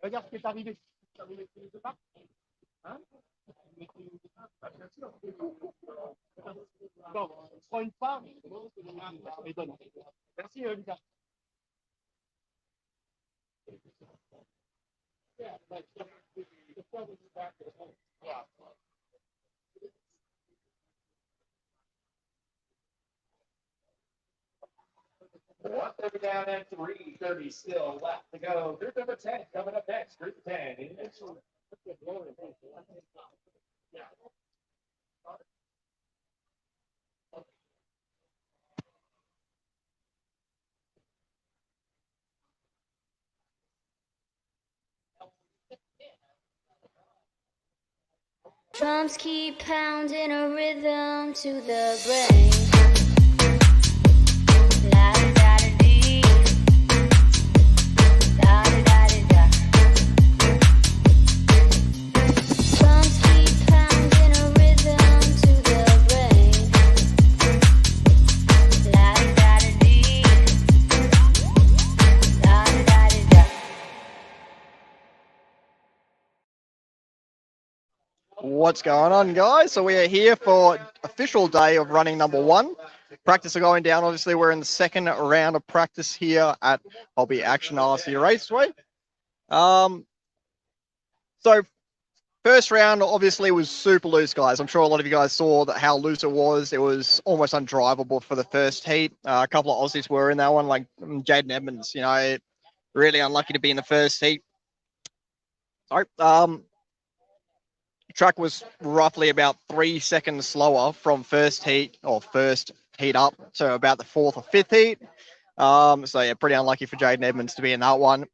Regarde ce qui est arrivé. Hein? Bon, on prend une part et donne. Merci, Lucas. One thirty down at 3:30 still left to go. Group number 10 coming up next. Group 10. Drums keep pounding a rhythm to the brain. La da da da dee. Da da da da da. Drums keep pounding a rhythm to the brain. La da da da dee. Da da da da da. What's going on, guys? So we are here for official day of running number 1. Practice are going down. Obviously, we're in the second round of practice here at Hobby Action RC Raceway. So first round obviously was super loose, guys. I'm sure a lot of you guys saw that how loose it was. It was almost undrivable for the first heat. A couple of Aussies were in that one, like Jaden Edmonds. You know, really unlucky to be in the first heat. Sorry. Track was roughly about 3 seconds slower from first heat up to about the 4th or 5th heat. So yeah, pretty unlucky for Jaden Edmonds to be in that one.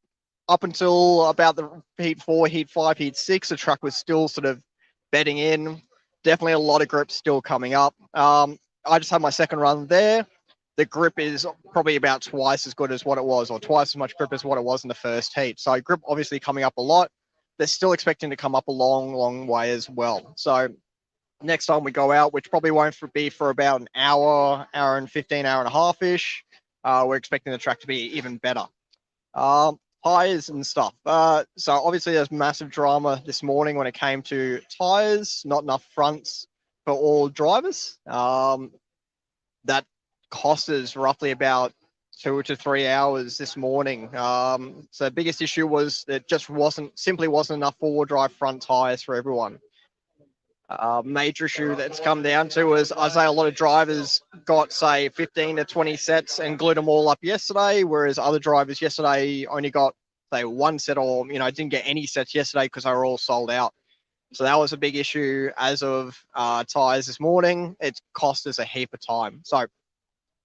Up until about the heat 4, heat 5, heat 6, the track was still sort of bedding in. Definitely a lot of grips still coming up. I just had my second run there. The grip is probably about twice as good as what it was, or twice as much grip as what it was in the first heat. So grip obviously coming up a lot. They're still expecting to come up a long, long way as well. So next time we go out, which probably won't be for about an hour, hour and 15, hour and a half-ish, we're expecting the track to be even better. Tires and stuff. So obviously there's massive drama this morning when it came to tires, not enough fronts for all drivers. That cost us roughly about 2 to 3 hours this morning. So the biggest issue was that just simply wasn't enough four-wheel drive front tires for everyone. Major issue that's come down to is, I say, a lot of drivers got, say, 15 to 20 sets and glued them all up yesterday, whereas other drivers yesterday only got, say, one set, or, you know, didn't get any sets yesterday because they were all sold out. So that was a big issue as of tires this morning. It cost us a heap of time. So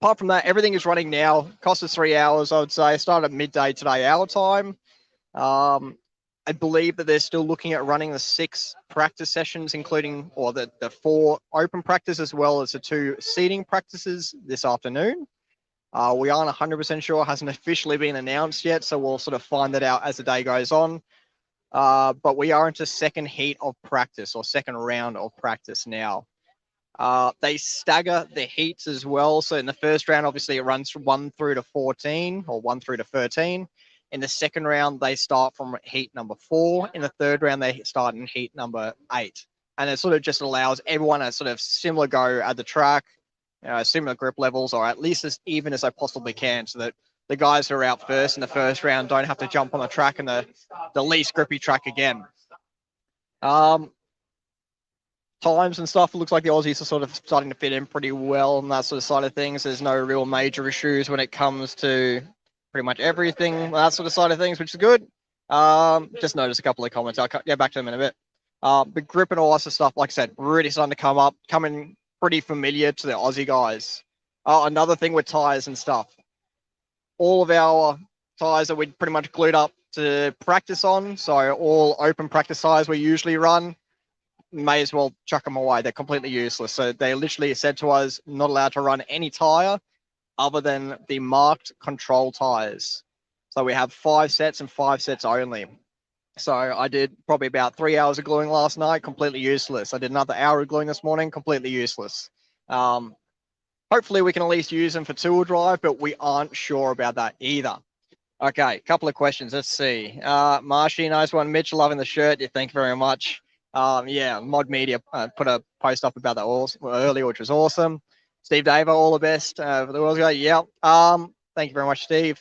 apart from that, everything is running now. Cost us 3 hours, I would say. Started at midday today, our time. I believe that they're still looking at running the 6 practice sessions, including, or the 4 open practice, as well as the 2 seating practices this afternoon. We aren't 100% sure. It hasn't officially been announced yet, so we'll sort of find that out as the day goes on. But we are into second heat of practice, or second round of practice now. They stagger the heats as well. So in the first round, obviously it runs from 1 through to 14, or 1 through to 13. In the second round, they start from heat number 4. In the third round, they start in heat number 8. And it sort of just allows everyone a sort of similar go at the track, similar grip levels, or at least as even as they possibly can, so that the guys who are out first in the first round don't have to jump on the track in the least grippy track again. Times and stuff, it looks like the Aussies are sort of starting to fit in pretty well on that sort of side of things. There's no real major issues when it comes to pretty much everything, that sort of side of things, which is good. Just noticed a couple of comments. I'll get back to them in a bit. But grip and all that sort of stuff, like I said, really starting to come up, coming pretty familiar to the Aussie guys. Another thing with tires and stuff. All of our tires that we pretty much glued up to practice on, so all open practice tires we usually run, may as well chuck them away. They're completely useless. So they literally said to us, not allowed to run any tire other than the marked control tires. So we have 5 sets and 5 sets only. So I did probably about 3 hours of gluing last night, completely useless. I did another hour of gluing this morning, completely useless. hopefully we can at least use them for two-wheel drive, but we aren't sure about that either. Okay, couple of questions. Let's see. Marshy, nice one. Mitch, loving the shirt. Yeah, thank you very much. Yeah, Mod Media put a post up about that earlier, which was awesome. Steve Dava, all the best for the World Cup. Yeah. Thank you very much, Steve.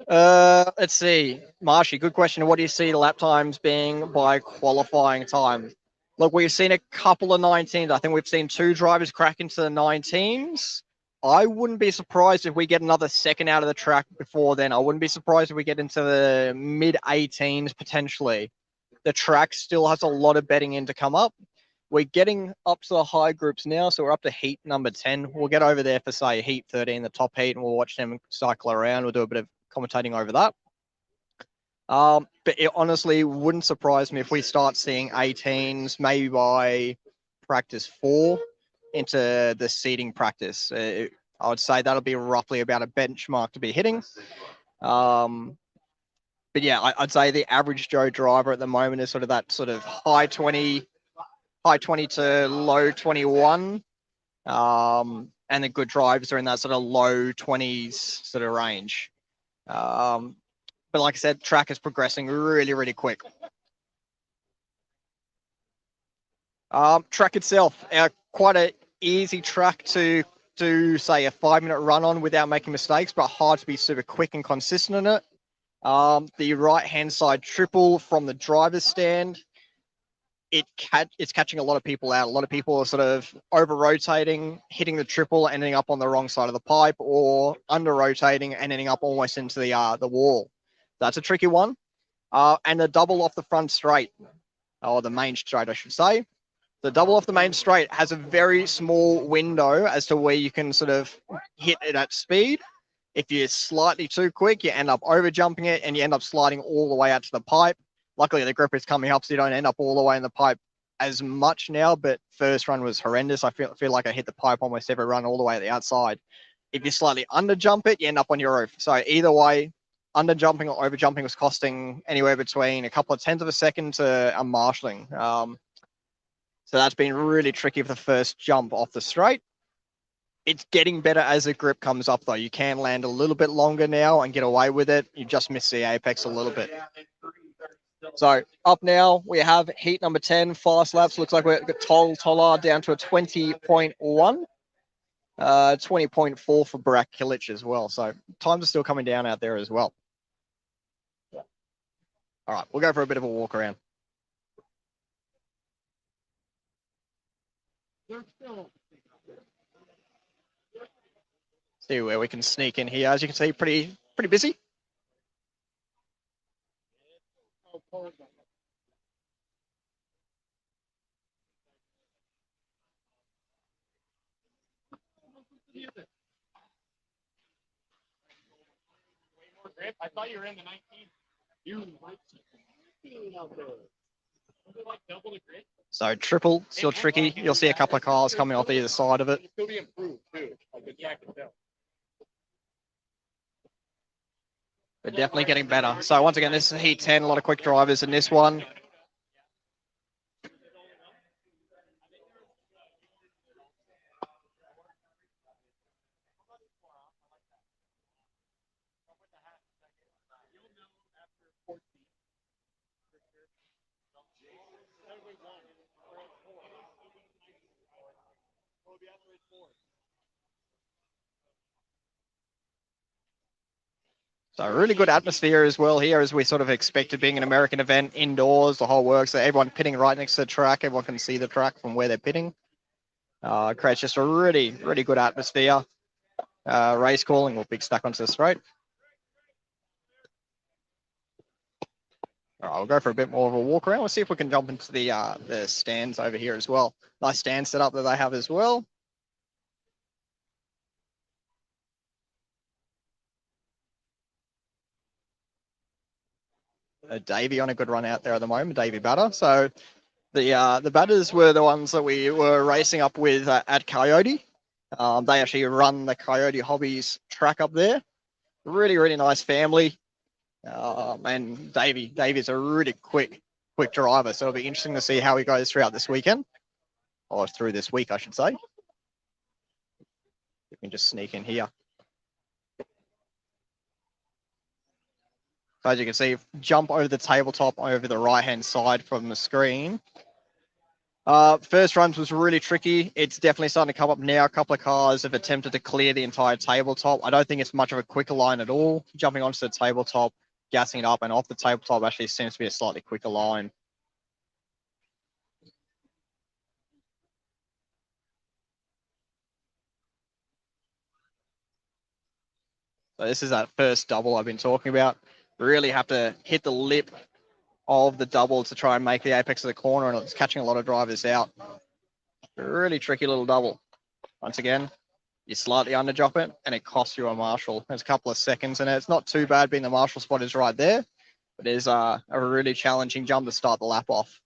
Let's see. Marshy, good question. What do you see the lap times being by qualifying time? Look, we've seen a couple of 19s. I think we've seen two drivers crack into the 19s. I wouldn't be surprised if we get another second out of the track before then. I wouldn't be surprised if we get into the mid 18s potentially. The track still has a lot of betting in to come up. We're getting up to the high groups now, so we're up to heat number 10. We'll get over there for, say, heat 13, the top heat, and we'll watch them cycle around. We'll do a bit of commentating over that. But it honestly wouldn't surprise me if we start seeing 18s maybe by practice 4 into the seeding practice. I would say that'll be roughly about a benchmark to be hitting. But yeah, I'd say the average Joe driver at the moment is sort of that sort of high 20 to low 21. And the good drivers are in that sort of low 20s sort of range. But like I said, track is progressing really, really quick. Track itself, quite an easy track to do, say, a 5-minute run on without making mistakes, but hard to be super quick and consistent in it. The right-hand side triple from the driver's stand, it's catching a lot of people out. A lot of people are sort of over-rotating, hitting the triple, ending up on the wrong side of the pipe, or under-rotating and ending up almost into the wall. That's a tricky one. And the double off the front straight, or the main straight, I should say. The double off the main straight has a very small window as to where you can sort of hit it at speed. If you're slightly too quick, you end up over jumping it and you end up sliding all the way out to the pipe. Luckily, the grip is coming up, so you don't end up all the way in the pipe as much now, but first run was horrendous. I feel like I hit the pipe almost every run all the way at the outside. If you slightly under jump it, you end up on your roof. So either way, under jumping or over jumping was costing anywhere between a couple of tenths of a second to a marshalling. So that's been really tricky for the first jump off the straight. It's getting better as the grip comes up, though. You can land a little bit longer now and get away with it. You just miss the apex a little bit. So up now, we have heat number 10, fast laps. Looks like we've got Tollard down to a 20.1. 20.4 for Barack Kilic as well. So times are still coming down out there as well. All right, we'll go for a bit of a walk around. See where we can sneak in here. As you can see, pretty busy. I thought you were in the 19th. So triple, still tricky. You'll see a couple of cars coming off either side of it. It'll still be improved too. But definitely getting better. So once again, this is heat 10, a lot of quick drivers in this one. So really good atmosphere as well here, as we sort of expected, being an American event indoors, the whole works. So everyone pitting right next to the track. Everyone can see the track from where they're pitting. Creates just a really, really good atmosphere. Race calling, we'll big stack onto the straight. All right, we'll go for a bit more of a walk around. We'll see if we can jump into the stands over here as well. Nice stand setup that they have as well. Davey on a good run out there at the moment, Davey Batter. So the Batters were the ones that we were racing up with at Coyote. They actually run the Coyote Hobbies track up there. Really, really nice family. And Davey's a really quick driver. So it'll be interesting to see how he goes throughout this weekend, or through this week, I should say. You can just sneak in here. So as you can see, jump over the tabletop over the right-hand side from the screen. First runs was really tricky. It's definitely starting to come up now. A couple of cars have attempted to clear the entire tabletop. I don't think it's much of a quicker line at all. Jumping onto the tabletop, gassing it up, and off the tabletop actually seems to be a slightly quicker line. So this is that first double I've been talking about. Really have to hit the lip of the double to try and make the apex of the corner, and it's catching a lot of drivers out. Really tricky little double. Once again, you slightly underdrop it, and it costs you a marshal. There's a couple of seconds in it. It's not too bad being the marshal spot is right there, but it is a really challenging jump to start the lap off.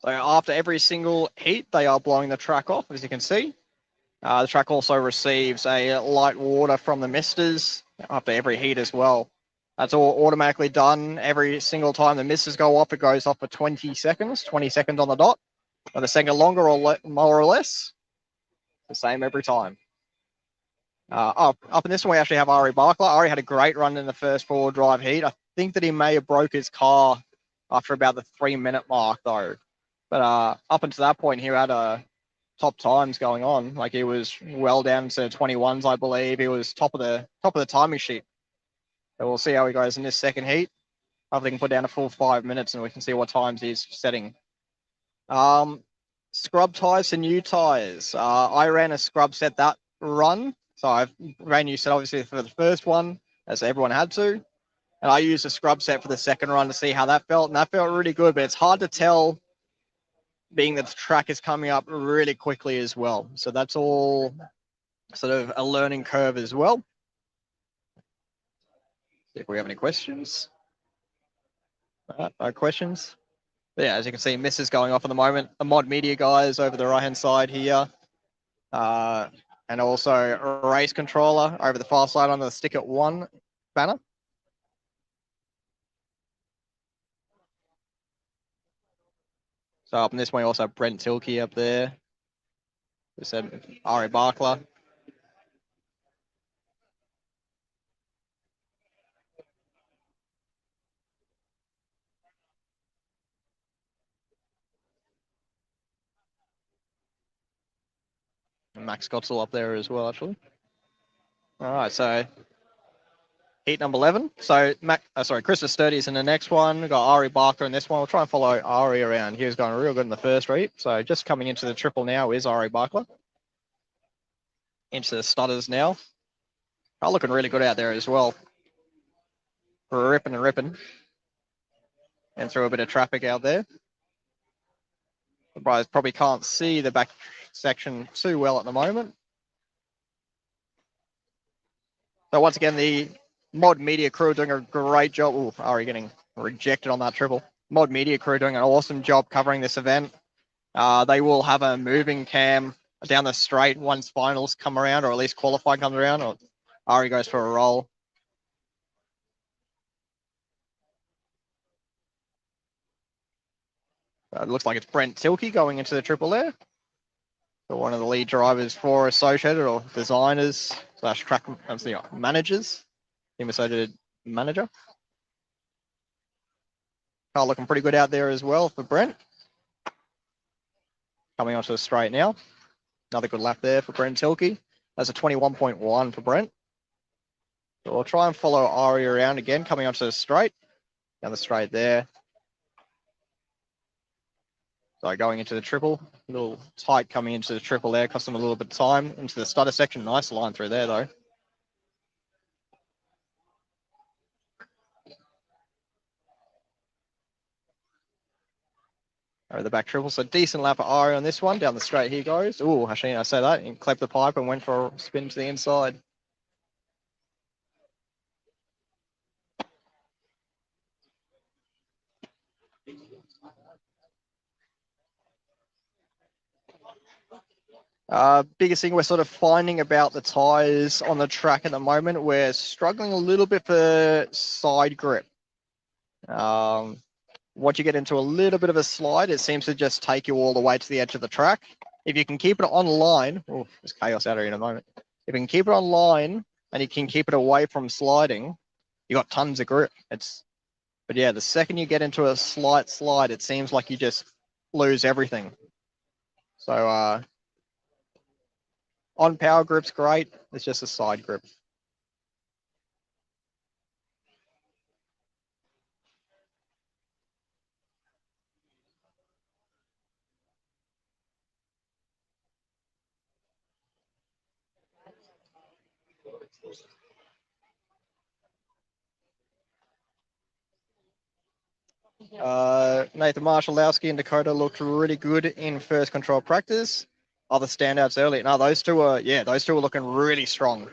So after every single heat, they are blowing the track off, as you can see. The track also receives a light water from the misters after every heat as well. That's all automatically done. Every single time the misters go off, it goes off for 20 seconds on the dot. But a second longer or more or less, the same every time. Up in this one, we actually have Ari Barkler. Ari had a great run in the first four drive heat. I think that he may have broke his car after about the 3-minute mark, though. But up until that point, he had top times going on. Like he was well down to 21s, I believe. He was top of the timing sheet. So we'll see how he goes in this second heat. Hopefully, he can put down a full 5 minutes, and we can see what times he's setting. Scrub tires to new tires. I ran a scrub set that run. So I ran new set obviously for the first one, as everyone had to. And I used a scrub set for the second run to see how that felt. And that felt really good, but it's hard to tell being that the track is coming up really quickly as well. So that's all sort of a learning curve as well. See if we have any questions. No questions. But yeah, as you can see, misses going off at the moment. The mod media guys over the right-hand side here. And also a race controller over the far side on the stick at 1 banner. So up in this one, we also have Brent Tilkey up there. We said Ari Barkler. And Max Gotzel up there as well, actually. All right, so heat number 11. So Chris Sturdy's in the next one. We've got Ari Barker in this one. We'll try and follow Ari around. He was going real good in the first heat. So just coming into the triple now is Ari Barker. Into the stutters now. Oh, looking really good out there as well. Ripping and ripping. And through a bit of traffic out there. The guys probably can't see the back section too well at the moment. So once again, the mod media crew doing a great job. Ooh, Ari getting rejected on that triple. Mod media crew doing an awesome job covering this event. They will have a moving cam down the straight once finals come around, or at least qualifying comes around, or Ari goes for a roll. It looks like it's Brent Tilkey going into the triple there. So one of the lead drivers for Associated, or designers / track managers, Team Associated manager. Car looking pretty good out there as well for Brent. Coming onto the straight now. Another good lap there for Brent Tilkey. That's a 21.1 for Brent. So we'll try and follow Ari around again, coming onto the straight. Down the straight there. So going into the triple, a little tight coming into the triple there, cost them a little bit of time into the stutter section. Nice line through there though. Over the back triple, so decent lap for Ari on this one. Down the straight he goes. Oh, actually, I say that. He clept the pipe and went for a spin to the inside. Biggest thing we're sort of finding about the tires on the track at the moment, we're struggling a little bit for side grip. Once you get into a little bit of a slide, it seems to just take you all the way to the edge of the track. If you can keep it on line, oh, there's chaos out here in a moment. If you can keep it on line and you can keep it away from sliding, you got tons of grip. But yeah, the second you get into a slight slide, it seems like you just lose everything. So on power grip's great. It's just a side grip. Nathan Marshallowski and Dakota looked really good in first control practice. Other standouts early. No, those two were looking really strong.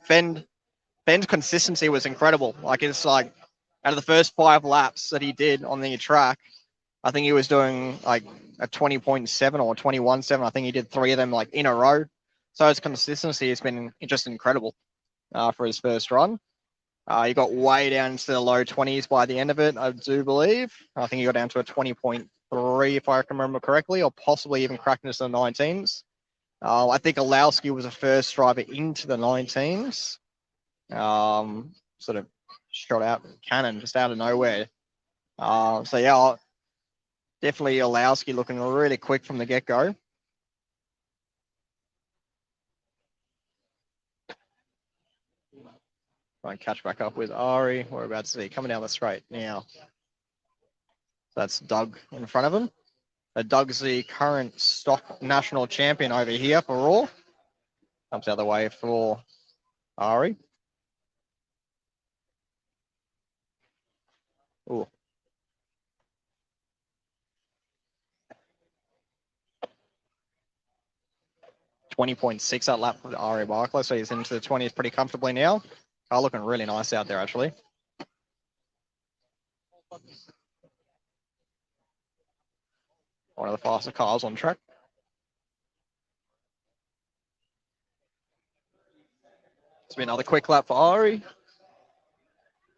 Fenn's consistency was incredible. Like it's like out of the first 5 laps that he did on the track, I think he was doing like a 20.7 or 21.7. I think he did 3 of them like in a row. So his consistency has been just incredible for his first run. He got way down into the low 20s by the end of it, I do believe. I think he got down to a 20.3, if I can remember correctly, or possibly even cracked into the 19s. I think Olowski was a first driver into the 19s. Sort of shot out cannon just out of nowhere. So yeah, definitely Olowski looking really quick from the get-go. Try and catch back up with Ari. We're about to see coming down the straight now. That's Doug in front of him. Doug's the current stock national champion over here for Raw. Comes the other way for Ari. Ooh. 20.6 that lap for Ari Barkler, so he's into the 20s pretty comfortably now. Car looking really nice out there, actually. One of the faster cars on track. It's been another quick lap for Ari.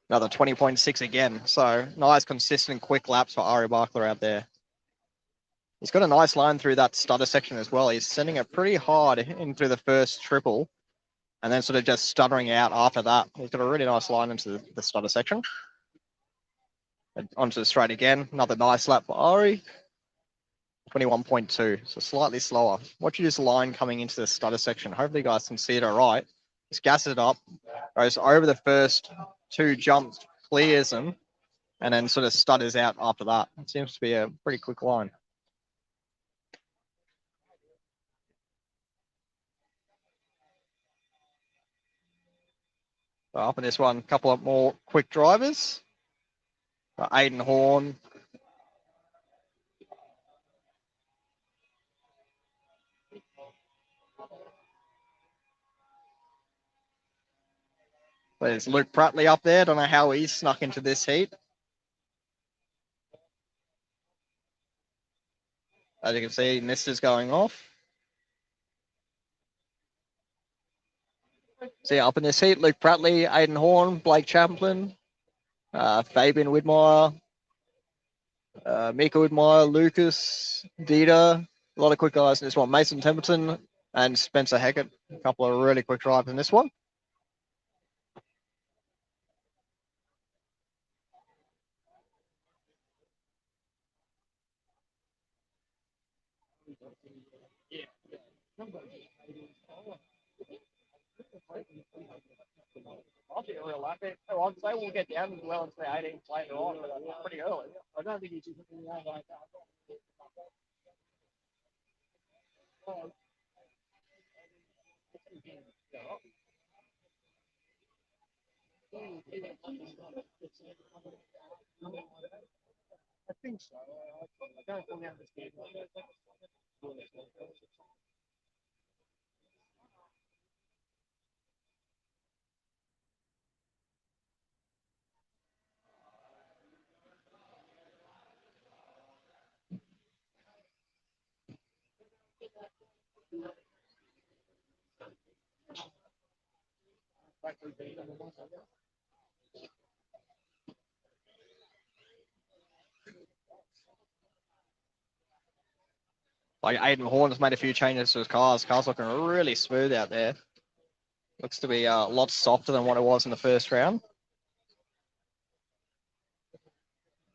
Another 20.6 again. So nice, consistent, quick laps for Ari Barkler out there. He's got a nice line through that stutter section as well. He's sending it pretty hard into the first triple and then sort of just stuttering out after that. He's got a really nice line into the stutter section. And onto the straight again. Another nice lap for Ari. 21.2, so slightly slower. Watch this line coming into the stutter section. Hopefully you guys can see it all right. Just gasses it up, goes over the first 2 jumps, clears them, and then sort of stutters out after that. It seems to be a pretty quick line. So up in this one, a couple of more quick drivers. Aiden Horn. There's Luke Prattley up there. Don't know how he's snuck into this heat. As you can see, Mister's going off. So yeah, up in this heat, Luke Prattley, Aiden Horn, Blake Champlin, Fabian Widmeyer, Mika Widmeyer, Lucas, Dieter, a lot of quick guys in this one. Mason Templeton and Spencer Hackett, a couple of really quick drivers in this one. I'll be real lucky. I'd say we'll get down as well as the 18th later on, but pretty early. I don't think he's just like that. I think so. I don't fully understand. Like Aiden Horn's made a few changes to his cars. Car's looking really smooth out there. Looks to be a lot softer than what it was in the first round.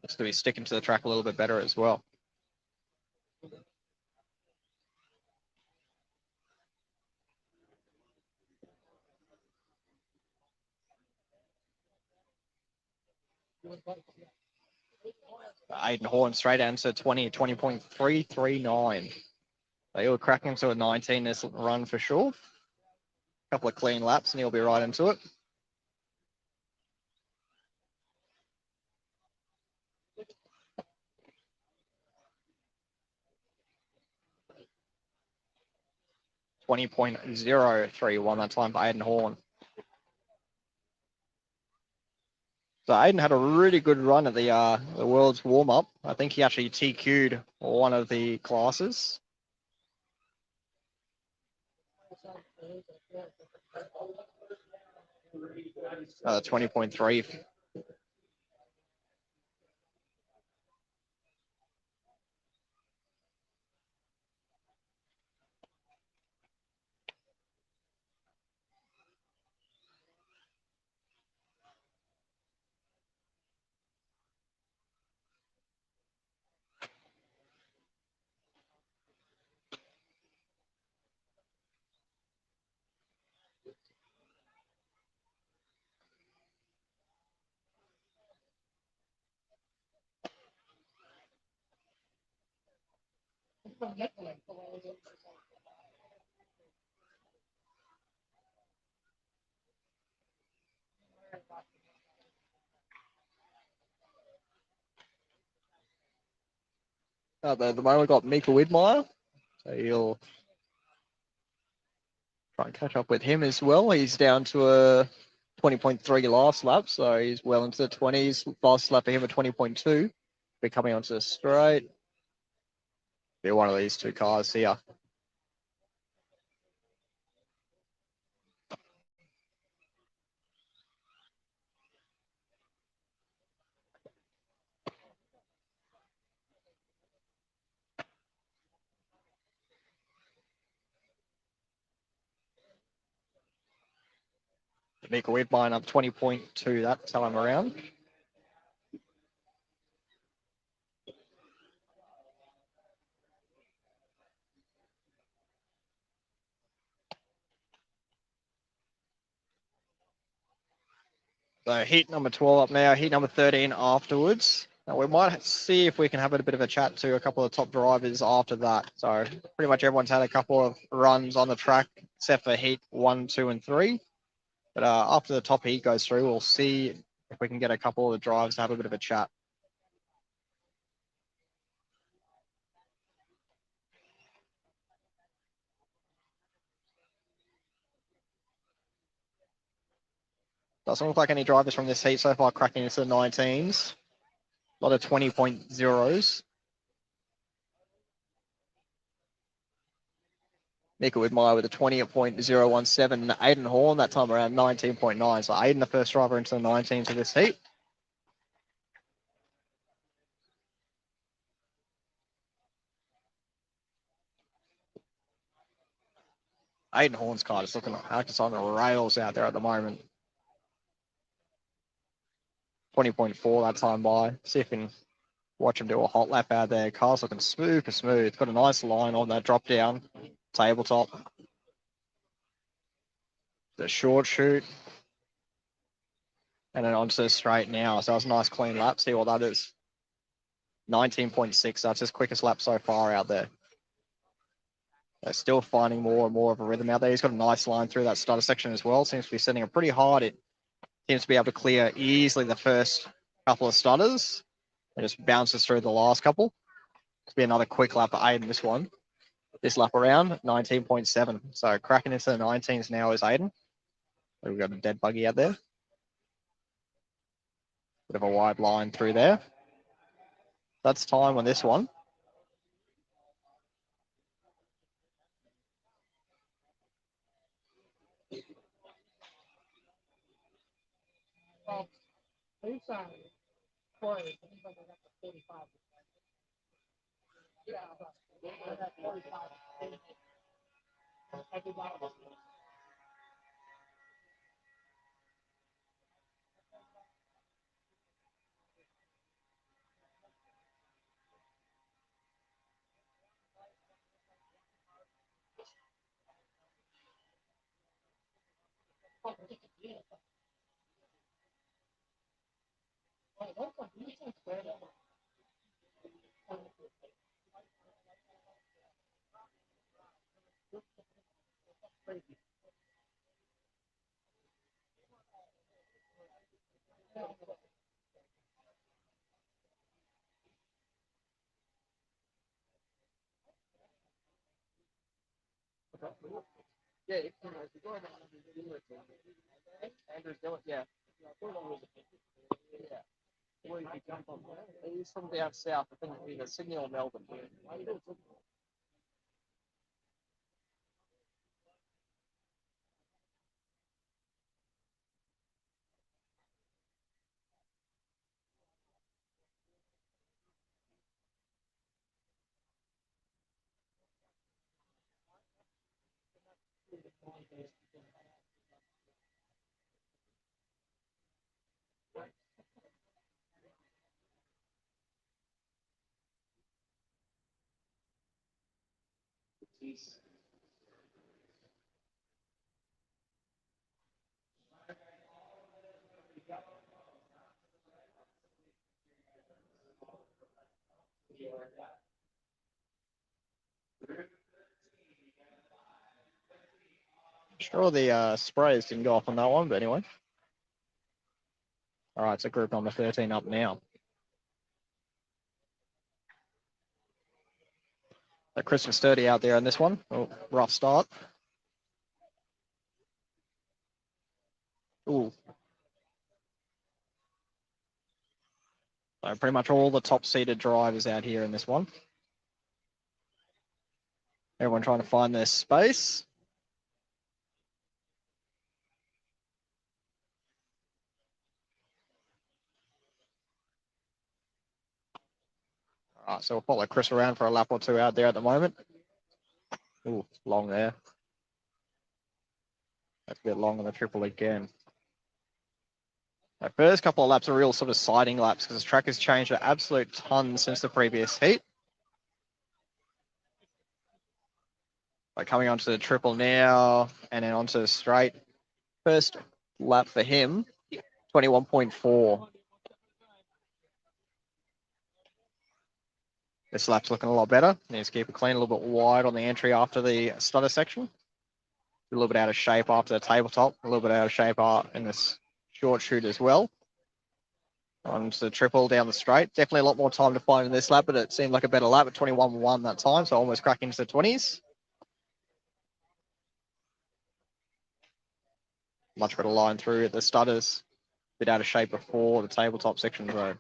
Looks to be sticking to the track a little bit better as well. Aiden Horn straight answer 20.339. They were cracking to a 19 this run for sure. Couple of clean laps and he'll be right into it. .031 that time for Aiden Horn. So Aiden had a really good run at the world's warm up. I think he actually TQ'd one of the classes. 20.3. The moment got Mika Widmeyer, so he'll try and catch up with him as well. He's down to a 20.3 last lap, so he's well into the 20s. Last lap for him at 20.2. Be coming onto the straight. Be one of these two cars here. Mika Widmeyer up 20.2 that time around. So heat number 12 up now, heat number 13 afterwards. Now we might see if we can have a bit of a chat to a couple of top drivers after that. So pretty much everyone's had a couple of runs on the track, except for heat 1, 2, and 3. But after the top heat goes through, we'll see if we can get a couple of the drivers to have a bit of a chat. Doesn't look like any drivers from this heat so far cracking into the 19s. A lot of 20.0s. Mika Widmeyer with a 20.017. Aiden Horn that time around 19.9. So Aiden, the first driver into the 19s of this heat. Aiden Horn's car is looking like it's on the rails out there at the moment. 20.4 that time by. See if we can watch him do a hot lap out there. Car's looking super smooth. Got a nice line on that drop down tabletop. The short shoot. And then onto the straight now. So that's a nice clean lap. See what that is. 19.6. That's his quickest lap so far out there. They're still finding more and more of a rhythm out there. He's got a nice line through that starter section as well. Seems to be setting it pretty hard. It seems to be able to clear easily the first couple of stutters. It just bounces through the last couple. It's be another quick lap for Aiden, this one. This lap around, 19.7. So cracking into the 19s now is Aiden. We've got a dead buggy out there. Bit of a wide line through there. That's time on this one. Yeah, Andrew's doing, yeah. He's from down south. I think either Sydney or Melbourne. Sure, the sprays didn't go off on that one, but anyway. All right, so group number 13 up now. The Christmas 30 out there in this one. Oh, rough start. Ooh. So pretty much all the top-seeded drivers out here in this one. Everyone trying to find their space. All right, so we'll follow Chris around for a lap or two out there at the moment. Ooh, long there. That's a bit long on the triple again. The first couple of laps are real sort of siding laps because the track has changed an absolute ton since the previous heat. Like coming onto the triple now and then onto the straight. First lap for him, 21.4. This lap's looking a lot better. Needs to keep it clean, a little bit wide on the entry after the stutter section. A little bit out of shape after the tabletop, a little bit out of shape in this short shoot as well. Onto the triple down the straight. Definitely a lot more time to find in this lap, but it seemed like a better lap at 21.1 that time, so almost cracking into the 20s. Much better line through at the stutters. Bit out of shape before the tabletop section though.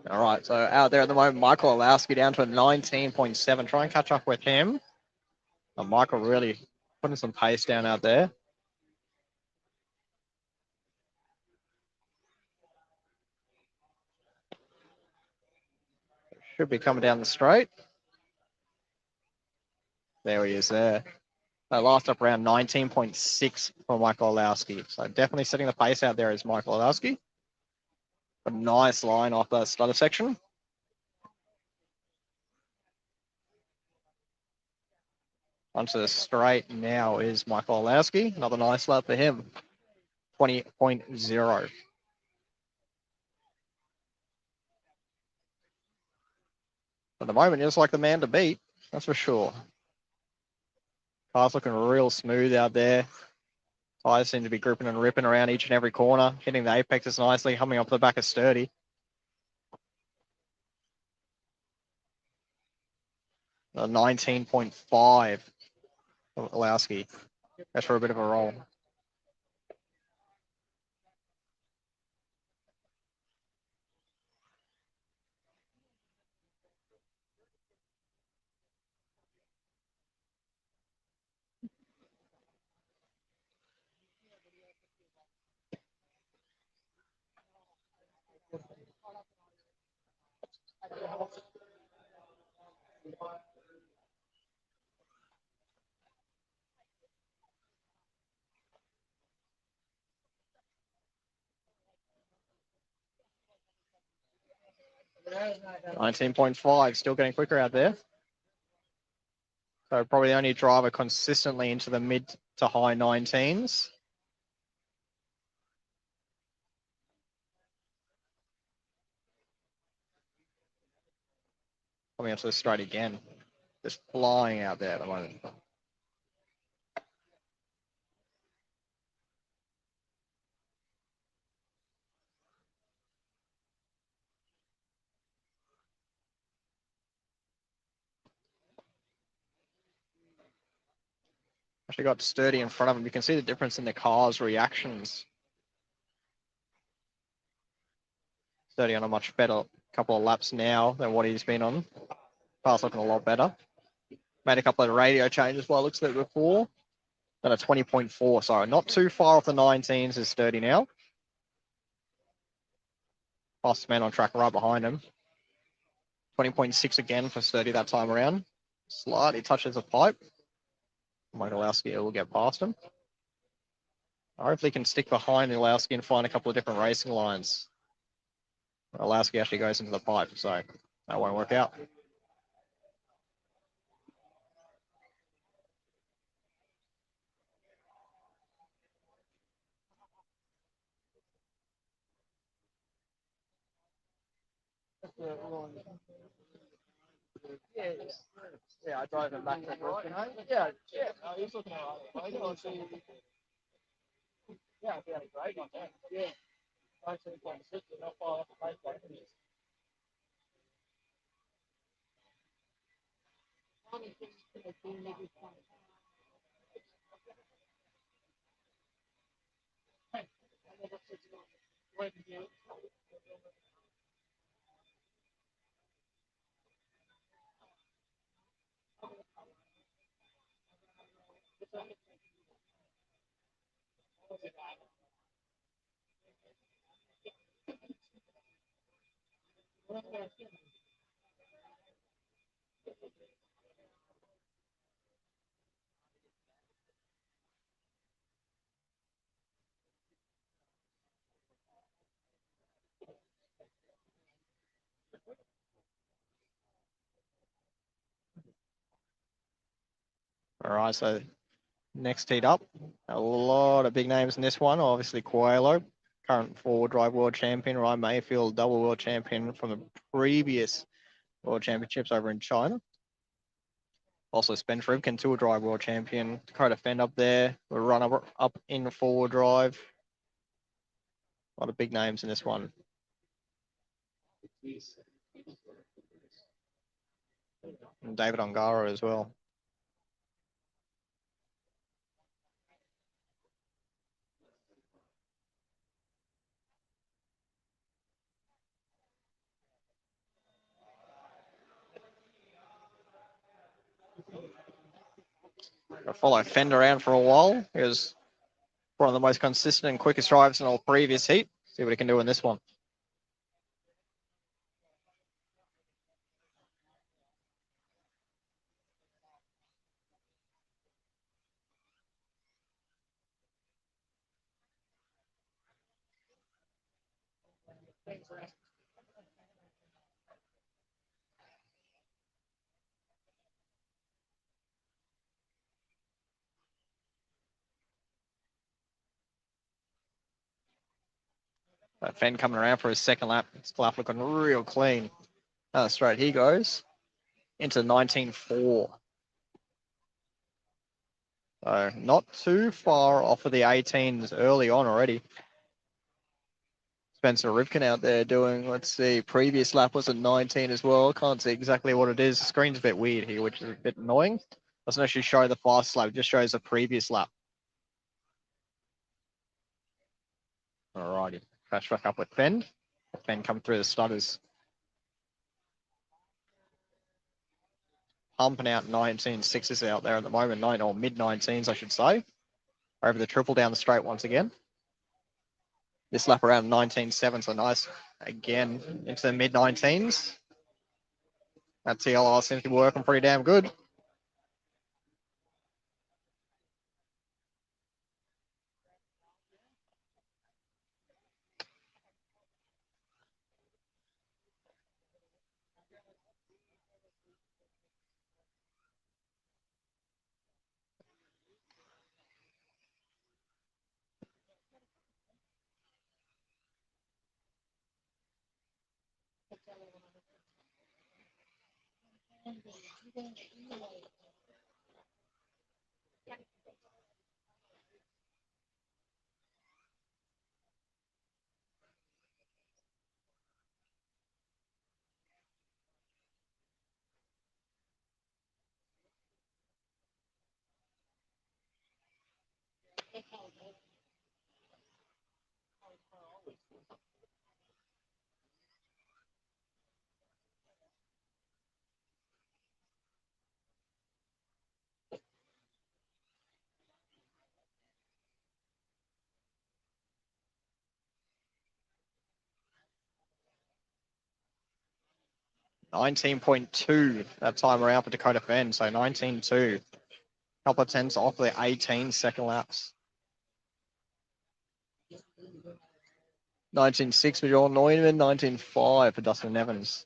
All right, so out there at the moment, Michael Olowski down to a 19.7. Try and catch up with him. And Michael really putting some pace down out there. Should be coming down the straight. There he is there. Last up around 19.6 for Michael Olowski. So definitely setting the pace out there is Michael Olowski. A nice line off the stutter section. Onto the straight now is Michael Olowski. Another nice lap for him. 20.0. At the moment, he looks like the man to beat. That's for sure. Car's looking real smooth out there. Tires seem to be gripping and ripping around each and every corner, hitting the apexes nicely, coming up the back of Sturdy. A 19.5. Olowski goes for a bit of a roll. $19.5, still getting quicker out there. So probably the only driver consistently into the mid to high 19s. Coming up to the straight again. Just flying out there at the moment. Actually got Sturdy in front of him. You can see the difference in the car's reactions. Sturdy on a much better couple of laps now than what he's been on. Car's looking a lot better. Made a couple of radio changes while it looks at it before. Done a 20.4, sorry. Not too far off the 19s is Sturdy now. Fastest man on track right behind him. 20.6 again for Sturdy that time around. Slightly touches the pipe. Olowski will get past him. Hopefully can stick behind Olowski and find a couple of different racing lines. Olowski actually goes into the pipe, so that won't work out. Yeah, I drove him back to Brooklyn. Yeah, he's looking all right. Yeah, he had a great one there. Yeah. 19.6, not far off the baseline. All right, so next heat up, a lot of big names in this one. Obviously, Coelho, current four-wheel drive world champion. Ryan Mayfield, double world champion from the previous world championships over in China. Also, Spencer Rivkin, two-wheel drive world champion. Dakota Fend up there, a runner up in four-wheel drive. A lot of big names in this one. And David Ongaro as well. I follow Fend around for a while. He was one of the most consistent and quickest drivers in all previous heat. See what he can do in this one. Fenn coming around for his second lap. His lap looking real clean. Straight he goes into 19.4. So not too far off of the 18s early on already. Spencer Rivkin out there doing, let's see, previous lap was at 19 as well. Can't see exactly what it is. The screen's a bit weird here, which is a bit annoying. Doesn't actually show the fastest lap, it just shows the previous lap. Alrighty, crash back up with Ben. Ben come through the stutters. Pumping out 19.6s out there at the moment, or mid-19s, I should say. Over the triple down the straight once again. This lap around 19.7, so nice. Again, into the mid-19s. That TLR seems to be working pretty damn good. $19.2 that time around for Dakota Fen, so 19.2. Couple of tenths off the 18 second laps. 19.6 for John Neumann, 19.5 for Dustin Evans.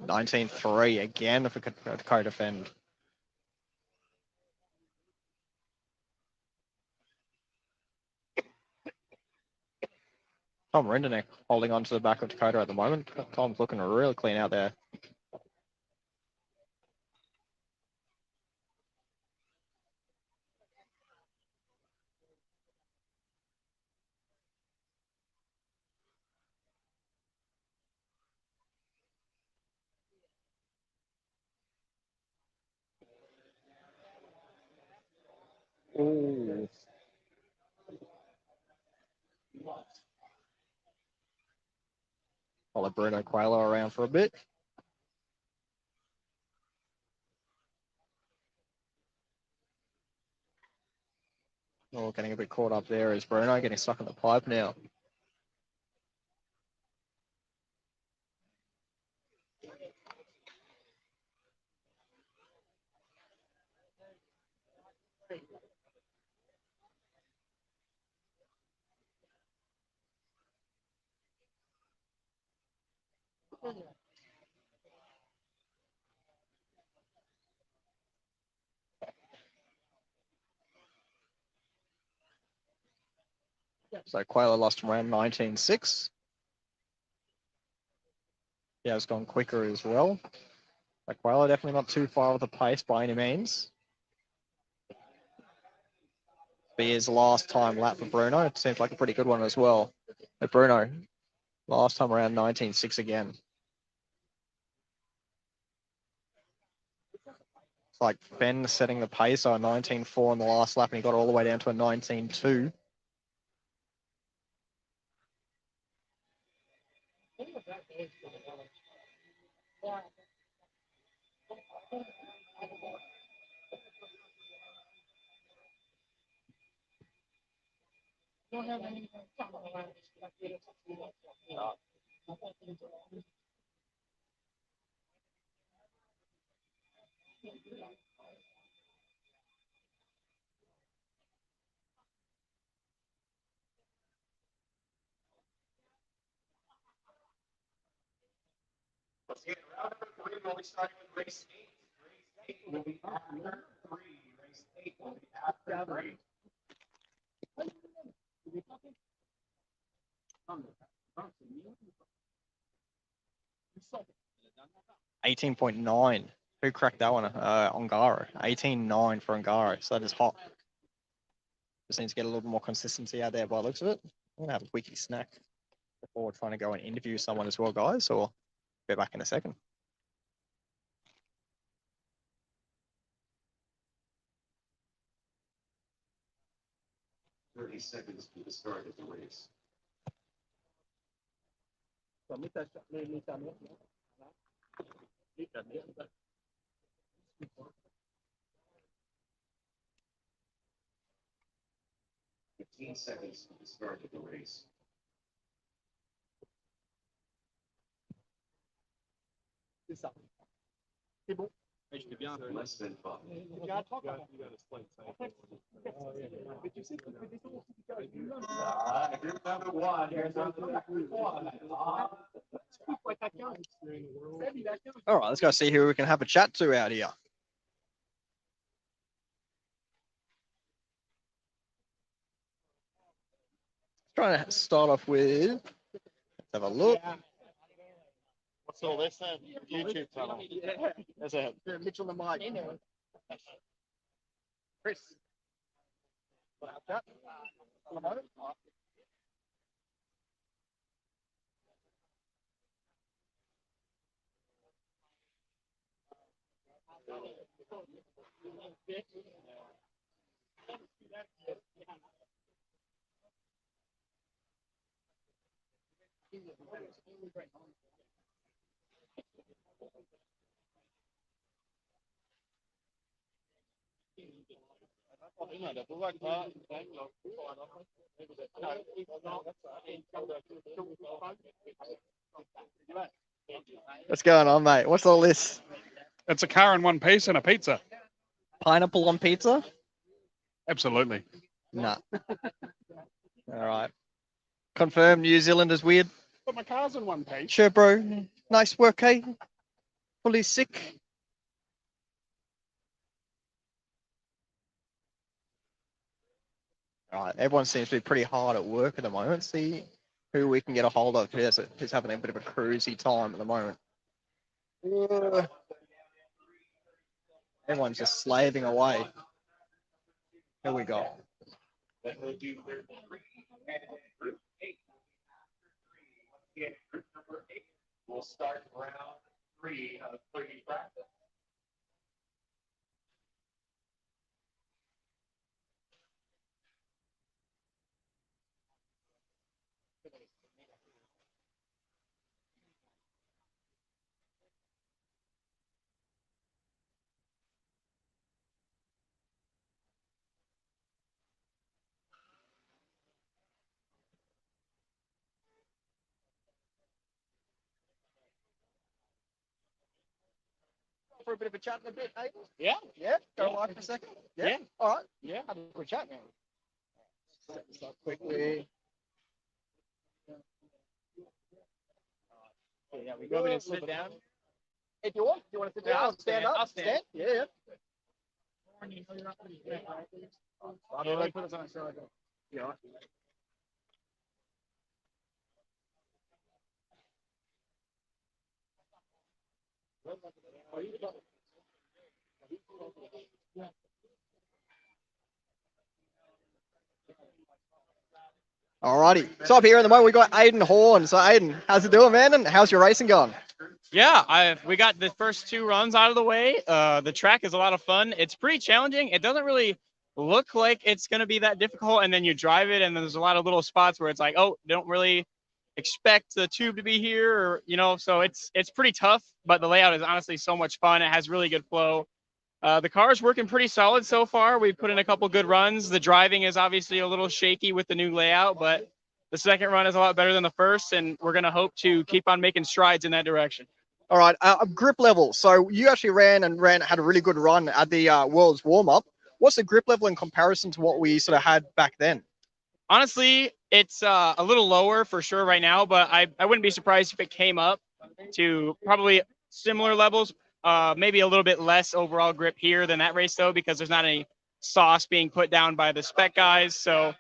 $19.3 again for Dakota Fen. Tom Rinderneck holding on to the back of Dakota at the moment. Tom's looking really clean out there. Ooh. I'll let Bruno Coelho around for a bit. Oh, getting a bit caught up there is Bruno getting stuck in the pipe now. So Coelho lost around 19.6. Yeah, it's gone quicker as well. But Coelho definitely not too far off the pace by any means. Be his last time lap for Bruno. It seems like a pretty good one as well. But Bruno, last time around 19.6 again. It's like Ben setting the pace on 19.4 in the last lap, and he got all the way down to a 19.2. Let's get round number 3. We'll be starting with race 8. Race 8 will be after 3. Race 8 will be after 3. $18.9. Who cracked that one? Ongaro. 18.9 for Ongaro. So that is hot. Just needs to get a little more consistency out there by the looks of it. I'm gonna have a quickie snack before trying to go and interview someone as well, guys, or be back in a second. Seconds to the start of the race. 15 seconds to the start of the race. Less than 5. Here's number one. Here's number one. All right, let's go see who we can have a chat to out here. Trying to start off with, let's have a look. What's all this? YouTube channel. There's a Mitchell and Mike. Chris. What's going on, mate? What's all this? It's a car in one piece and a pizza. Pineapple on pizza? Absolutely. Nah. All right. Confirm New Zealand is weird. But my car's in one piece. Sure, bro. Nice work, eh? Fully sick. All right. Everyone seems to be pretty hard at work at the moment. See who we can get a hold of who's having a bit of a cruisy time at the moment. Everyone's just slaving away. Here we go. We'll start round 3 of 3 practice. For a bit of a chat in a bit, eh? Yeah. Yeah? Go Yeah. live for a second? Yeah. All right. Yeah. Have a quick chat now. Set this up quickly. Yeah, we go and sit down. If you want to sit Yeah, down, I'll stand stand. up. I'll stand. Yeah. I don't like put us on show. Yeah. Alrighty. So up here in the moment, we got Aiden Horn. So Aiden, how's it doing, man? And how's your racing going? Yeah, we got the first 2 runs out of the way. The track is a lot of fun. It's pretty challenging. It doesn't really look like it's going to be that difficult, and then you drive it, and there's a lot of little spots where it's like, oh, don't really expect the tube to be here, or so it's pretty tough. But the layout is honestly so much fun. It has really good flow. The car is working pretty solid so far. We've put in a couple good runs. The driving is obviously a little shaky with the new layout, but the second run is a lot better than the first, and we're going to hope to keep on making strides in that direction. All right. Grip level. So you actually had a really good run at the World's warm up. What's the grip level in comparison to what we sort of had back then? Honestly, it's a little lower for sure right now, but I wouldn't be surprised if it came up to probably similar levels. Maybe a little bit less overall grip here than that race though, because there's not any sauce being put down by the spec guys. So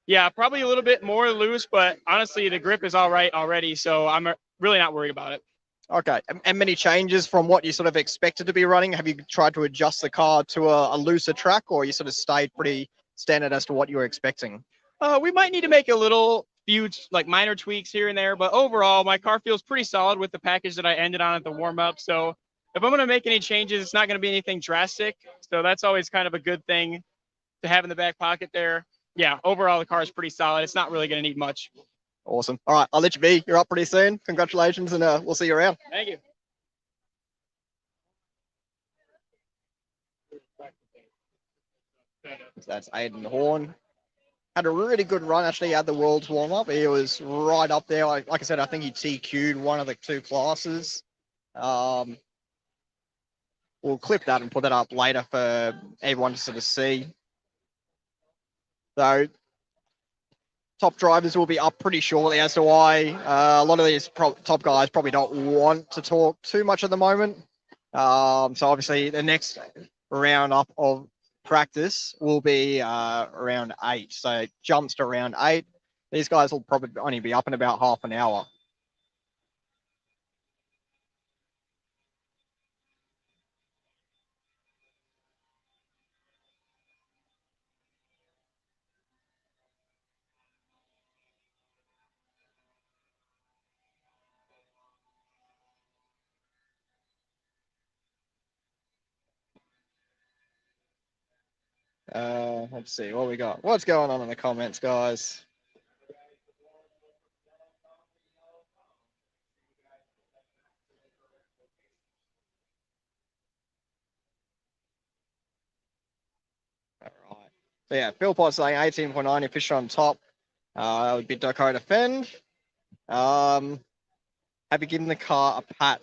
Yeah, probably a little bit more loose, but honestly, the grip is all right already, so I'm really not worried about it. Okay. And many changes from what you sort of expected to be running? Have you tried to adjust the car to a looser track, or you sort of stayed pretty standard as to what you were expecting? We might need to make a little few like minor tweaks here and there, but overall, my car feels pretty solid with the package that I ended on at the warm up. So if I'm going to make any changes, it's not going to be anything drastic. So that's always kind of a good thing to have in the back pocket there. Yeah, overall, the car is pretty solid. It's not really going to need much. Awesome. All right, I'll let you be. You're up pretty soon. Congratulations, and we'll see you around. Thank you. So that's Aiden Horn. Had a really good run, actually, at the World's warm-up. He was right up there. Like I said, I think he TQ'd one of the two classes. We'll clip that and put that up later for everyone to sort of see. So top drivers will be up pretty shortly as to why. A lot of these top guys probably don't want to talk too much at the moment. So obviously the next round up of practice will be around 8. So it jumps to around 8. These guys will probably only be up in about half an hour. Let's see what we got. What's going on in the comments, guys? All right. So yeah, Phil Potts saying 18.9 if Fisher on top. That would be Dakota Fend. Have you given the car a pat?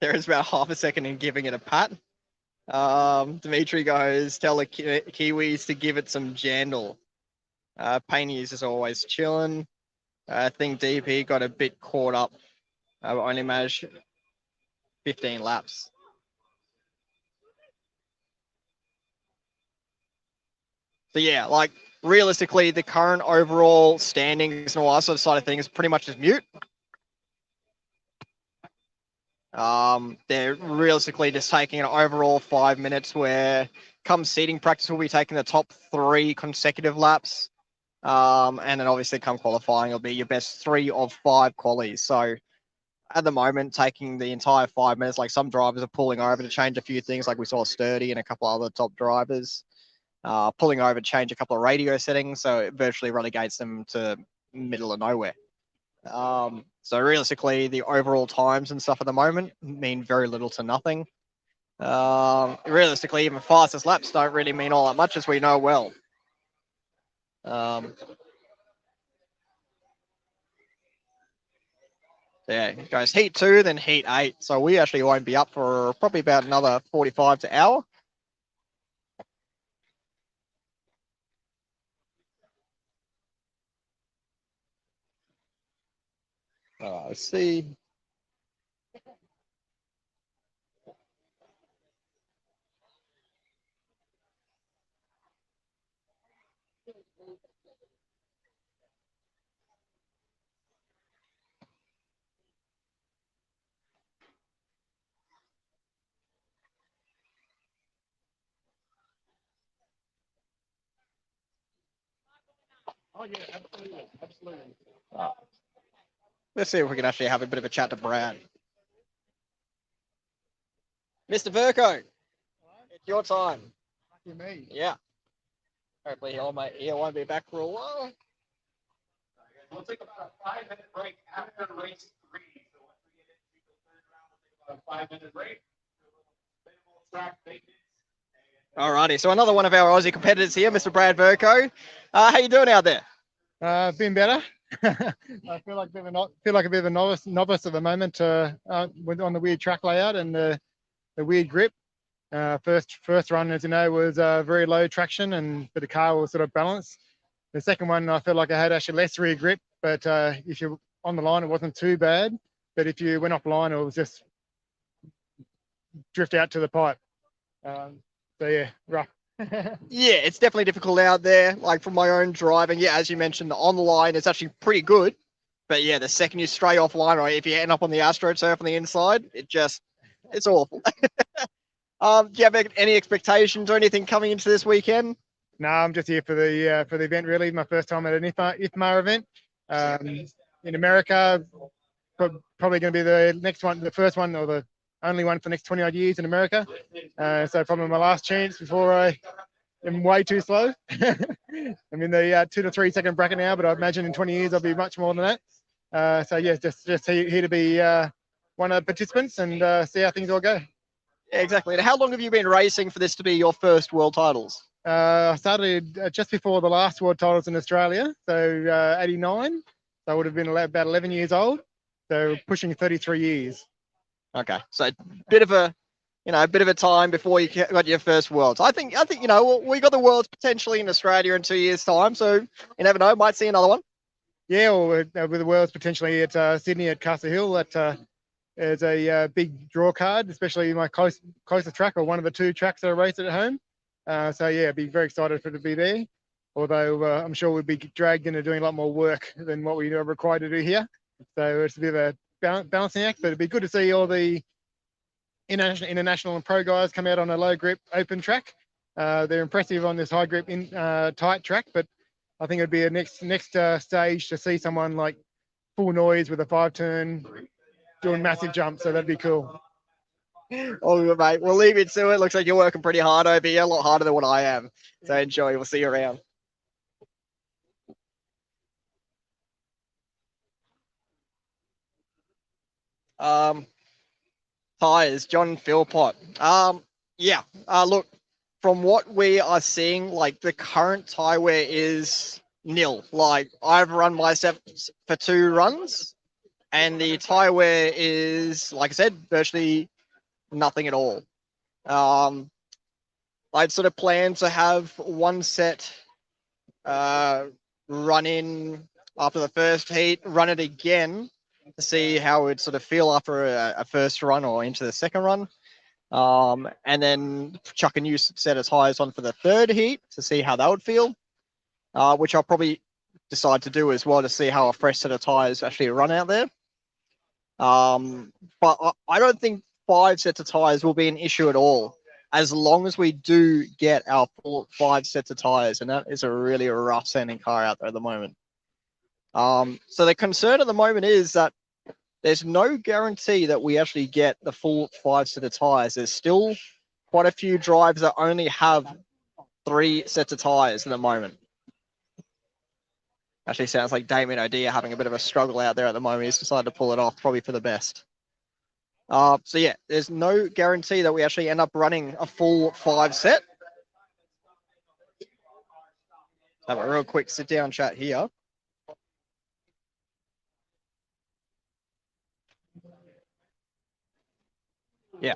There is about half a second in giving it a pat. Dimitri goes, tell the Kiwis to give it some jandal. Painty is just always chilling. I think DP got a bit caught up. Only managed 15 laps. So yeah, like realistically, the current overall standings and all that sort of side of things pretty much is mute. They're realistically just taking an overall 5 minutes where come seating practice, we'll be taking the top 3 consecutive laps. And then obviously come qualifying, it'll be your best 3 of 5 qualies. So at the moment, taking the entire 5 minutes, like some drivers are pulling over to change a few things, like we saw Sturdy and a couple other top drivers pulling over to change a couple of radio settings. So it virtually relegates them to middle of nowhere. So realistically, the overall times and stuff at the moment mean very little to nothing. Realistically, even fastest laps don't really mean all that much, as we know well. Yeah, it goes heat 2, then heat 8. So we actually won't be up for probably about another 45 to hour. Let's see. Oh yeah, absolutely, absolutely. Let's see if we can actually have a bit of a chat to Brad. Mr. Verco, it's your time. Lucky me. Yeah. Hopefully he won't be back for a while. We'll take about a 5-minute break after race 3. So once we get into the third round, we'll take about a 5-minute break. Minimal track maintenance. Alrighty, so another one of our Aussie competitors here, Mr. Brad Verco. How you doing out there? Been better. I feel like a bit of a novice at the moment on the weird track layout and the weird grip. First run, as you know, was very low traction, but the car was sort of balanced. The second one, I felt like I had actually less rear grip, but if you're on the line, it wasn't too bad. But if you went offline, it was just drift out to the pipe. So yeah, rough. Yeah, it's definitely difficult out there. Like from my own driving, yeah, as you mentioned, on the line it's actually pretty good. But yeah, the second you stray offline, or if you end up on the AstroTurf on the inside, it's awful. Do you have any expectations or anything coming into this weekend? No, I'm just here for the event. Really, my first time at an IFMAR event. In America, probably going to be the next one, the first one, or the only one for the next 20 odd years in America. So probably my last chance before I am way too slow. I'm in the 2 to 3 second bracket now, but I imagine in 20 years I'll be much more than that. So yeah, just here to be one of the participants and see how things all go. Yeah, exactly. And how long have you been racing for this to be your first world titles? I started just before the last world titles in Australia, so 89. So I would have been about 11 years old. So pushing 33 years. Okay, so bit of a time before you got your first worlds. I think we got the worlds potentially in Australia in 2 years' time, so you never know, might see another one. Yeah, or with the worlds potentially at Sydney at Castle Hill. That is a big draw card, especially my closest track or one of the 2 tracks that I race at home. So yeah, I'd be very excited for it to be there. Although I'm sure we'd be dragged into doing a lot more work than what we are required to do here. So it's a bit of a balancing act, but it'd be good to see all the international and pro guys come out on a low grip open track. They're impressive on this high grip tight track, but I think it'd be a next stage to see someone like full noise with a 5-turn doing massive jumps. So that'd be cool. All good, mate. We'll leave it to it. Looks like you're working pretty hard over here, a lot harder than what I am. So enjoy. We'll see you around. Tires, John Philpott. Yeah. Look, from what we are seeing, like the current tire wear is nil. Like I've run myself for 2 runs, and the tire wear is, like I said, virtually nothing at all. I'd sort of planned to have one set run in after the first heat, run it again to see how it would sort of feel after a first run or into the second run. And then chuck a new set of tires on for the third heat to see how that would feel, which I'll probably decide to do as well to see how a fresh set of tires actually run out there. But I don't think 5 sets of tires will be an issue at all, as long as we do get our full 5 sets of tires, and that is a really rough sanding car out there at the moment. So the concern at the moment is that there's no guarantee that we actually get the full 5 set of tires. There's still quite a few drives that only have 3 sets of tires at the moment. Actually sounds like Damien O'Dea having a bit of a struggle out there at the moment. He's decided to pull it off, probably for the best. So yeah, there's no guarantee that we actually end up running a full 5 set. Have a real quick sit down chat here. Yeah.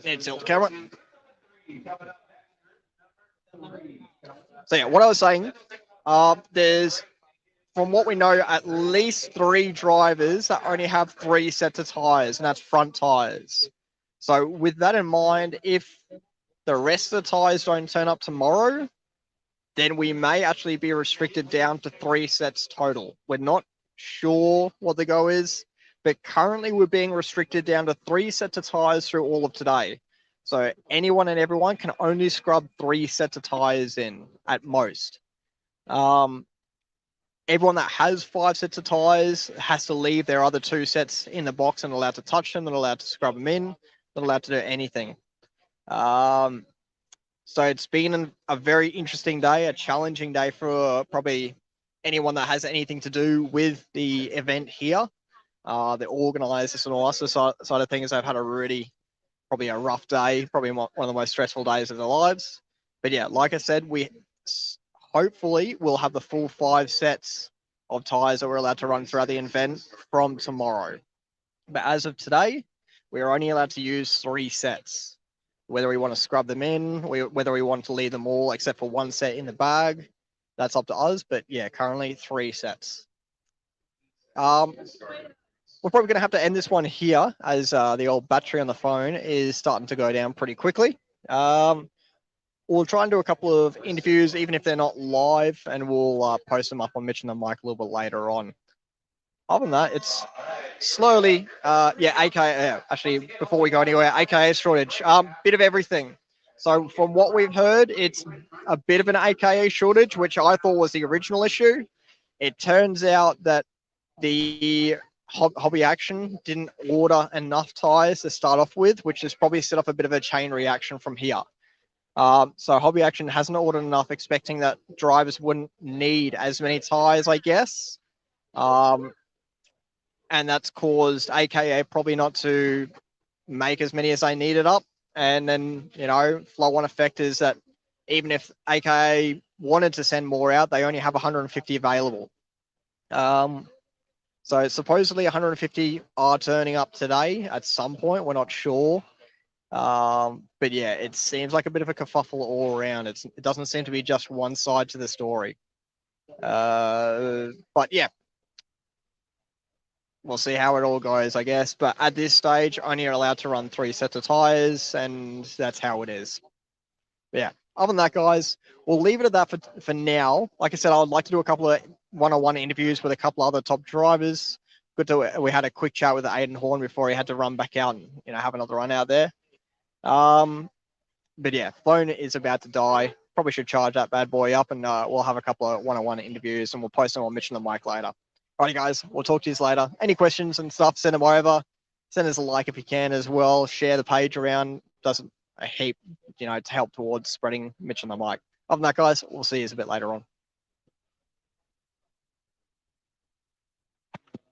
Need tilt the camera. So yeah, what I was saying, there's, from what we know, at least 3 drivers that only have 3 sets of tires, and that's front tires. So with that in mind, if the rest of the tires don't turn up tomorrow, then we may actually be restricted down to 3 sets total. We're not sure what the go is, but currently we're being restricted down to 3 sets of tires through all of today. So anyone and everyone can only scrub 3 sets of tires in at most. Everyone that has 5 sets of tires has to leave their other 2 sets in the box and allowed to touch them, not allowed to scrub them in, not allowed to do anything. So it's been a very interesting day, a challenging day for probably anyone that has anything to do with the event here. The organisers and all that side of things have had probably a rough day, probably one of the most stressful days of their lives. But yeah, like I said, we hopefully we'll have the full 5 sets of tires that we're allowed to run throughout the event from tomorrow. But as of today, we are only allowed to use 3 sets. Whether we want to scrub them in, whether we want to leave them all except for 1 set in the bag, that's up to us. But yeah, currently 3 sets. We're probably going to have to end this one here, as the old battery on the phone is starting to go down pretty quickly. we'll try and do a couple of interviews, even if they're not live, and we'll post them up on Mitch and the Mike a little bit later on. Other than that, it's slowly, AKA, actually, before we go anywhere, AKA shortage, bit of everything. So from what we've heard, it's a bit of an AKA shortage, which I thought was the original issue. It turns out that the Hobby Action didn't order enough tires to start off with, which has probably set off a bit of a chain reaction from here. So Hobby Action hasn't ordered enough, expecting that drivers wouldn't need as many tires, I guess. And that's caused AKA probably not to make as many as they needed up. And then, flow on effect is that even if AKA wanted to send more out, they only have 150 available. So supposedly 150 are turning up today at some point. We're not sure. But yeah, it seems like a bit of a kerfuffle all around. It doesn't seem to be just one side to the story. But yeah, we'll see how it all goes, I guess. But at this stage, only are allowed to run 3 sets of tires, and that's how it is. But yeah, other than that, guys, we'll leave it at that for now. Like I said, I'd like to do a couple of one-on-one interviews with a couple other top drivers. We had a quick chat with Aiden Horn before he had to run back out and have another run out there. But yeah, phone is about to die. Probably should charge that bad boy up, and we'll have a couple of one-on-one interviews, and we'll post them on Mitch and the Mike later. Alrighty, guys, we'll talk to you later. Any questions and stuff, send them over. Send us a like if you can as well. Share the page around. Doesn't a heap, to help towards spreading Mitch and the Mike. Other than that, guys, we'll see you a bit later on.